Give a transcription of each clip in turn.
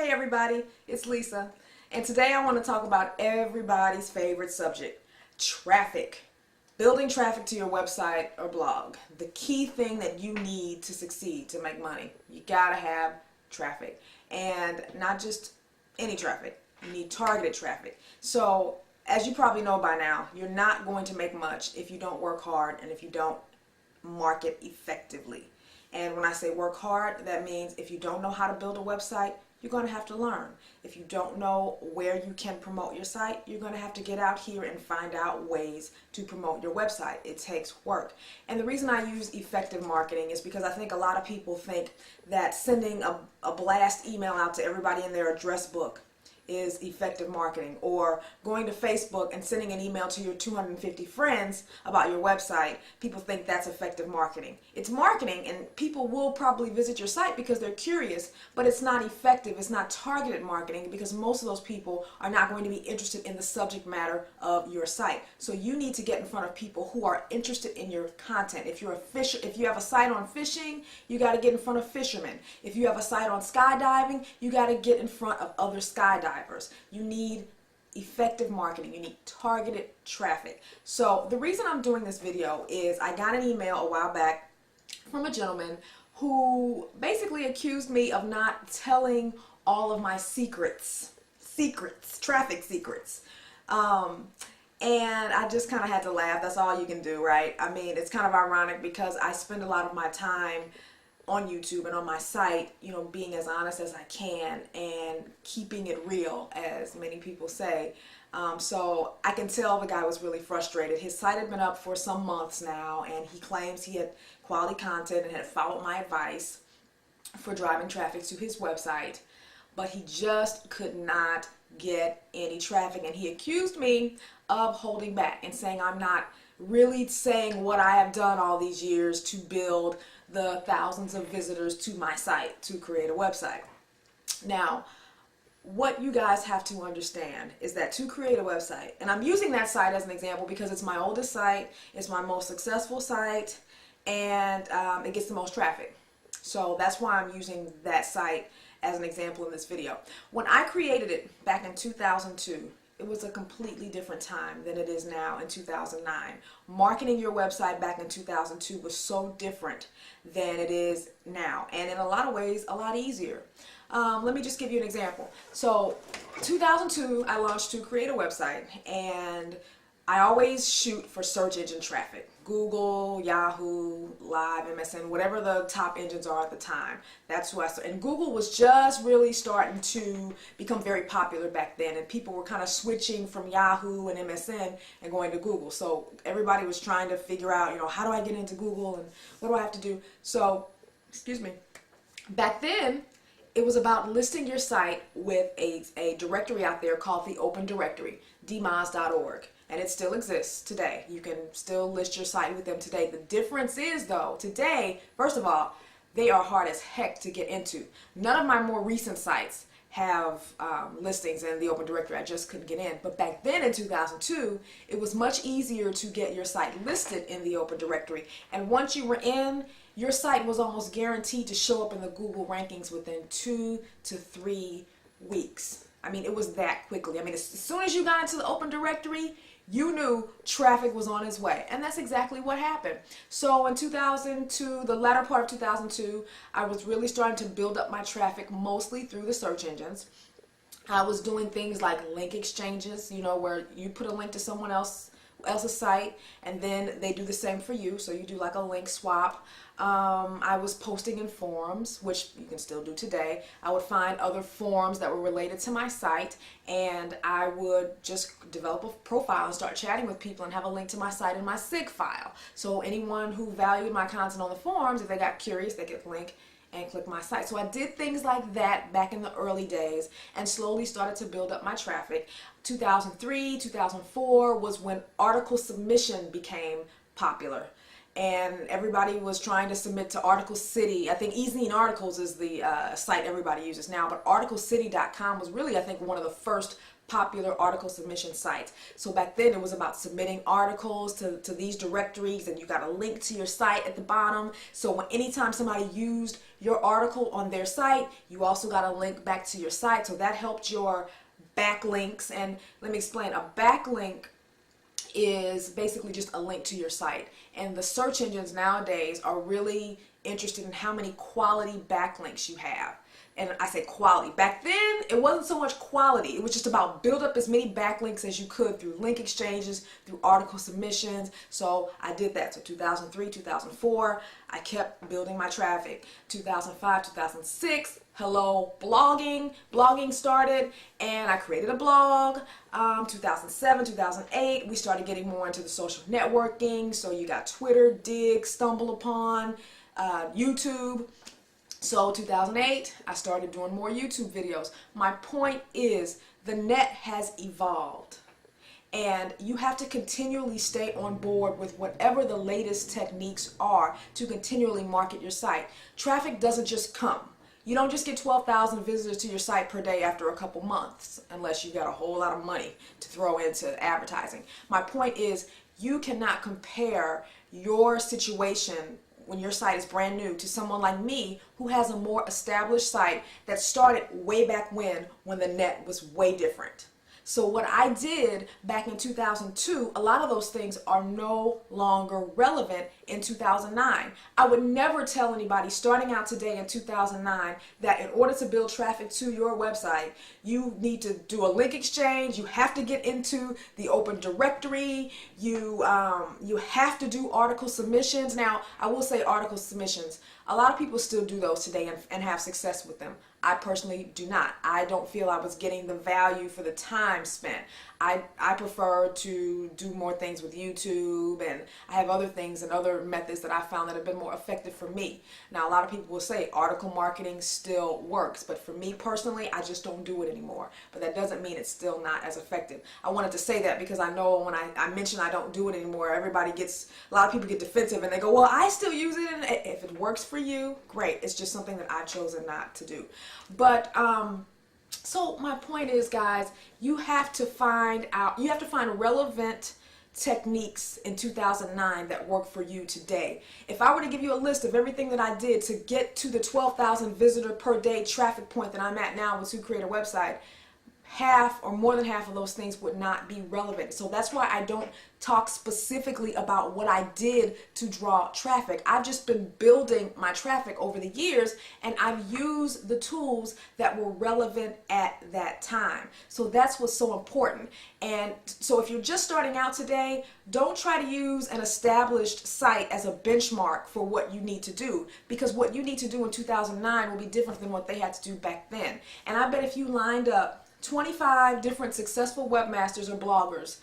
Hey everybody, it's Lisa, and today I want to talk about everybody's favorite subject, traffic. Building traffic to your website or blog. The key thing that you need to succeed, to make money. You gotta have traffic, and not just any traffic. You need targeted traffic. So, as you probably know by now, you're not going to make much if you don't work hard and if you don't market effectively. And when I say work hard, that means if you don't know how to build a website, you're going to have to learn. If you don't know where you can promote your site, you're going to have to get out here and find out ways to promote your website. It takes work. And the reason I use effective marketing is because I think a lot of people think that sending a blast email out to everybody in their address book is effective marketing, or going to Facebook and sending an email to your 250 friends about your website. People think that's effective marketing. It's marketing, and people will probably visit your site because they're curious, but it's not effective. It's not targeted marketing because most of those people are not going to be interested in the subject matter of your site. So you need to get in front of people who are interested in your content. If you're a fisher, if you have a site on fishing, you got to get in front of fishermen. If you have a site on skydiving, you got to get in front of other skydivers. You need effective marketing. You need targeted traffic. So the reason I'm doing this video is I got an email a while back from a gentleman who basically accused me of not telling all of my traffic secrets. And I just kind of had to laugh. That's all you can do, right? I mean, it's kind of ironic because I spend a lot of my time on YouTube and on my site, you know, being as honest as I can and keeping it real, as many people say. So I can tell the guy was really frustrated. His site had been up for some months now, and he claims he had quality content and had followed my advice for driving traffic to his website, but he just could not get any traffic. And he accused me of holding back and saying I'm not really saying what I have done all these years to build the thousands of visitors to my site to create a website. Now, what you guys have to understand is that to create a website, and I'm using that site as an example because it's my oldest site, it's my most successful site, and it gets the most traffic. So that's why I'm using that site as an example in this video. When I created it back in 2002, it was a completely different time than it is now in 2009. Marketing your website back in 2002 was so different than it is now, and in a lot of ways a lot easier. Let me just give you an example. So 2002 I launched To Create a Website, and I always shoot for search engine traffic. Google, Yahoo, Live, MSN, whatever the top engines are at the time. That's who I saw. And Google was just really starting to become very popular back then, and people were kind of switching from Yahoo and MSN and going to Google. So everybody was trying to figure out, you know, how do I get into Google and what do I have to do? So, excuse me. Back then, it was about listing your site with a directory out there called the Open Directory, dmoz.org. And it still exists today. You can still list your site with them today. The difference is, though, today, first of all, they are hard as heck to get into. None of my more recent sites have listings in the Open Directory. I just couldn't get in. But back then in 2002, it was much easier to get your site listed in the Open Directory. And once you were in, your site was almost guaranteed to show up in the Google rankings within 2 to 3 weeks. I mean, it was that quickly. I mean, as soon as you got into the Open Directory, you knew traffic was on its way. And that's exactly what happened. So in 2002, the latter part of 2002, I was really starting to build up my traffic mostly through the search engines. I was doing things like link exchanges, you know, where you put a link to someone else's site and then they do the same for you. So you do like a link swap. I was posting in forums, which you can still do today. I would find other forums that were related to my site, and I would just develop a profile and start chatting with people and have a link to my site in my SIG file. So anyone who valued my content on the forums, if they got curious, they could link and click my site. So I did things like that back in the early days and slowly started to build up my traffic. 2003, 2004 was when article submission became popular. And everybody was trying to submit to Article City. I think eZine Articles is the site everybody uses now, but ArticleCity.com was really, I think, one of the first popular article submission sites. So back then it was about submitting articles to these directories, and you got a link to your site at the bottom. So anytime somebody used your article on their site, you also got a link back to your site. So that helped your backlinks. And let me explain. A backlink is basically just a link to your site. And the search engines nowadays are really interested in how many quality backlinks you have. And I say quality. Back then, it wasn't so much quality. It was just about build up as many backlinks as you could through link exchanges, through article submissions. So I did that. So 2003, 2004, I kept building my traffic. 2005, 2006, hello, blogging. Blogging started, and I created a blog. 2007, 2008, we started getting more into the social networking. So you got Twitter, Dig, StumbleUpon, YouTube. So 2008, I started doing more YouTube videos. My point is, the net has evolved, and you have to continually stay on board with whatever the latest techniques are to continually market your site. Traffic doesn't just come. You don't just get 12,000 visitors to your site per day after a couple months, unless you got a whole lot of money to throw into advertising. My point is, you cannot compare your situation when your site is brand new to someone like me who has a more established site that started way back when the net was way different. So what I did back in 2002, a lot of those things are no longer relevant in 2009. I would never tell anybody starting out today in 2009 that in order to build traffic to your website, you need to do a link exchange, you have to get into the open directory, you have to do article submissions. Now, I will say article submissions, a lot of people still do those today and have success with them. I personally do not. I don't feel I was getting the value for the time spent. I prefer to do more things with YouTube, and I have other things and other methods that I found that have been more effective for me. Now, a lot of people will say article marketing still works, but for me personally, I just don't do it anymore. But that doesn't mean it's still not as effective. I wanted to say that because I know when I mention I don't do it anymore, a lot of people get defensive and they go, well, I still use it, and if it works for you, great. It's just something that I've chosen not to do. But so my point is, guys, you have to find relevant techniques in 2009 that work for you today. If I were to give you a list of everything that I did to get to the 12,000 visitor per day traffic point that I'm at now with Who Create a Website, half or more than half of those things would not be relevant. So that's why I don't talk specifically about what I did to draw traffic. I've just been building my traffic over the years, and I've used the tools that were relevant at that time. So that's what's so important. And so if you're just starting out today, don't try to use an established site as a benchmark for what you need to do, because what you need to do in 2009 will be different than what they had to do back then. And I bet if you lined up 25 different successful webmasters or bloggers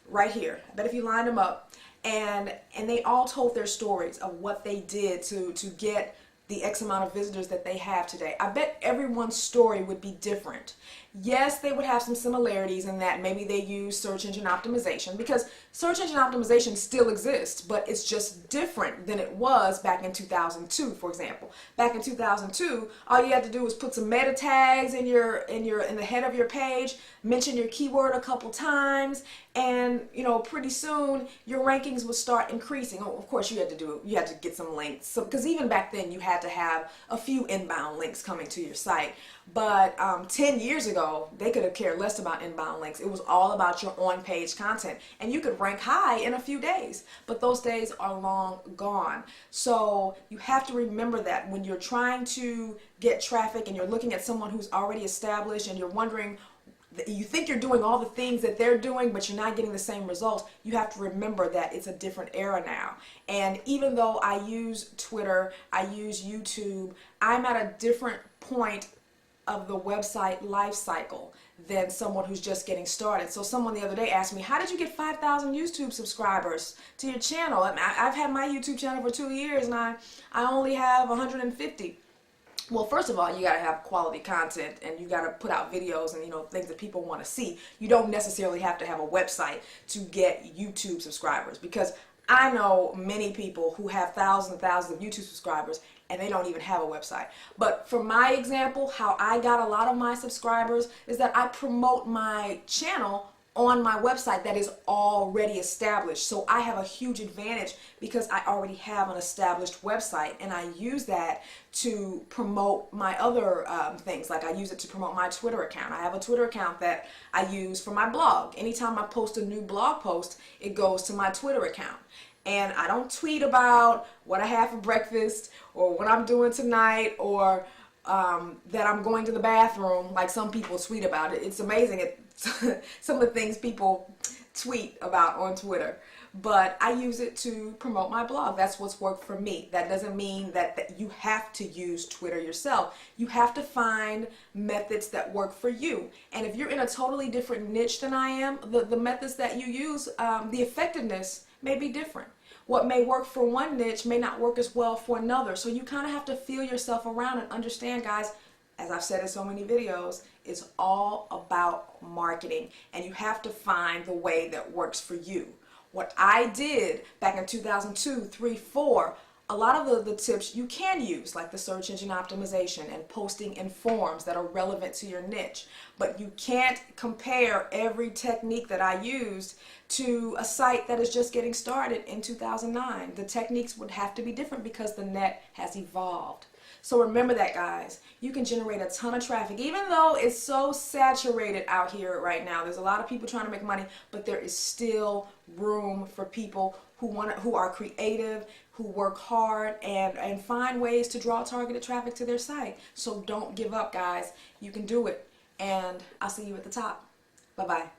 right here, I bet if you lined them up and they all told their stories of what they did to get the X amount of visitors that they have today, I bet everyone's story would be different. Yes, they would have some similarities in that maybe they use search engine optimization, because search engine optimization still exists, but it's just different than it was back in 2002, for example. Back in 2002, all you had to do was put some meta tags in the head of your page, mention your keyword a couple times, and pretty soon your rankings would start increasing. Oh, of course, you had to get some links, because even back then you had to have a few inbound links coming to your site. But 10 years ago, they could have cared less about inbound links. It was all about your on-page content, and you could rank high in a few days. But those days are long gone. So you have to remember that when you're trying to get traffic and you're looking at someone who's already established and you're wondering, you think you're doing all the things that they're doing, but you're not getting the same results, you have to remember that it's a different era now. And even though I use Twitter, I use YouTube, I'm at a different point of the website life cycle than someone who's just getting started. So someone the other day asked me, how did you get 5,000 YouTube subscribers to your channel? I mean, I've had my YouTube channel for 2 years and I only have 150. Well, first of all, you got to have quality content, and you got to put out videos and things that people want to see. You don't necessarily have to have a website to get YouTube subscribers, because I know many people who have thousands and thousands of YouTube subscribers and they don't even have a website. But for my example, how I got a lot of my subscribers is that I promote my channel on my website that is already established. So I have a huge advantage because I already have an established website, and I use that to promote my other things. Like I use it to promote my Twitter account. I have a Twitter account that I use for my blog. Anytime I post a new blog post, it goes to my Twitter account. And I don't tweet about what I have for breakfast or what I'm doing tonight or that I'm going to the bathroom like some people tweet about it. It's amazing some of the things people tweet about on Twitter. But I use it to promote my blog. That's what's worked for me. That doesn't mean that you have to use Twitter yourself. You have to find methods that work for you. And if you're in a totally different niche than I am, the methods that you use, the effectiveness may be different. What may work for one niche may not work as well for another. So you kind of have to feel yourself around and understand, guys, as I've said in so many videos, it's all about marketing, and you have to find the way that works for you. What I did back in 2002, 3, 4, a lot of the tips you can use, like the search engine optimization and posting in forums that are relevant to your niche. But you can't compare every technique that I used to a site that is just getting started in 2009. The techniques would have to be different because the net has evolved. So remember that, guys. You can generate a ton of traffic, even though it's so saturated out here right now. There's a lot of people trying to make money, but there is still room for people who are creative, who work hard, and find ways to draw targeted traffic to their site. So don't give up, guys. You can do it. And I'll see you at the top. Bye-bye.